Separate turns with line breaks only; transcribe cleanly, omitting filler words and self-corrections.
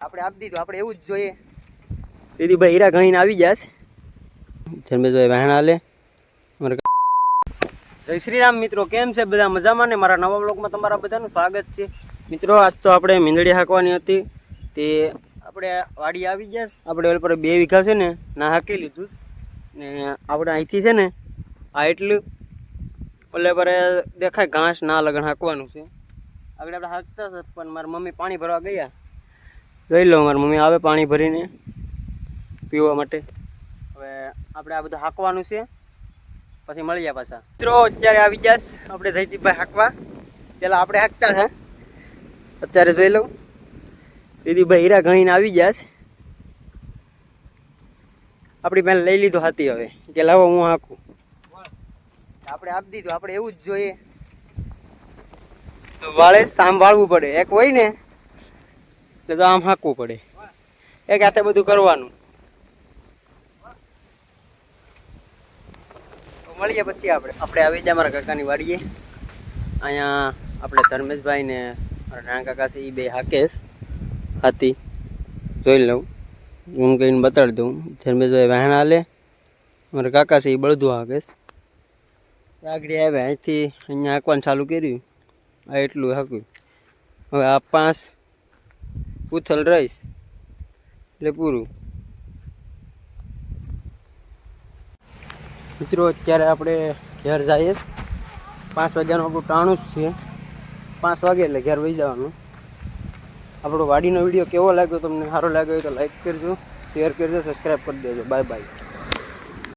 આપણે આપી દીધું, આપણે એવું જ જોઈએ. સીધી ભાઈ હીરા ગણીને આવી જશે. ધર્મેશભાઈ વહેણ હાલે. જય શ્રી રામ મિત્રો, કેમ છે બધા મજામાં ને? મારા નવા બ્લોગમાં તમારા બધાનું સ્વાગત છે. મિત્રો આજ તો આપણે મીંદડી હાંકવાની હતી, તે આપણે વાડી આવી જશે. આપણે ઓલ પર 2 વીઘા છે ને ના હાંકી લીધું ને આપણે અહીંથી છે ને આ એટલું ઓલે પર દેખાય ઘાસ ના લગન હાંકવાનું છે. આગળ આપણે હાંકતા હતા પણ મારી મમ્મી પાણી ભરવા ગયા. જોઈ લો મારી મમ્મી આવે પાણી ભરીને પીવા માટે. હવે આપણે આ બધું હાંકવાનું છે, પછી મળીએ પાછા. મિત્રો અત્યારે આવી જશ આપણે જયદીપભાઈ હાંકવા. પેલા આપણે હાંકતા હતા, અત્યારે જોઈ લઉં જયદીપભાઈ હીરા ગણીને આવી જશ. આપણી પહેલાં લઈ લીધું હાથી. હવે કે લાવો હું હાંકું. આપણે આપી દીધું, આપણે એવું જ જોઈએ. તો વાળે સાંભળવું પડે. એક હોય ને એટલે તો આમ હાંકવું પડે, એક હાથે બધું કરવાનું. મળીએ પછી આપણે આવી જાય મારા કાકાની વાડીએ. અહીંયા આપણે ધર્મેશભાઈ ને મારા નાના કાકા છે, એ બે હાકેશ હાથી. જોઈ લઉં, હું કહીને બતાડી દઉં. ધર્મેશભાઈ વહેણ હાલે, મારા કાકા છે એ બળદું હાકેશ. આગળ આવ્યા અહીંથી અહીંયા હાંકવાનું ચાલુ કર્યું. આ એટલું હાંક્યું. હવે આ 5 ઉથલ રહીશ એટલે પૂરું. મિત્રો અત્યારે આપણે ઘેર જઈએ. 5 વાગ્યાનું આપણું ટાણું જ છે. 5 વાગે એટલે ઘેર વહી જવાનું. આપણો વાડીનો વિડીયો કેવો લાગ્યો તમને? સારો લાગ્યો હોય તો લાઈક કરજો, શેર કરજો, સબસ્ક્રાઈબ કરી દેજો. Bye bye.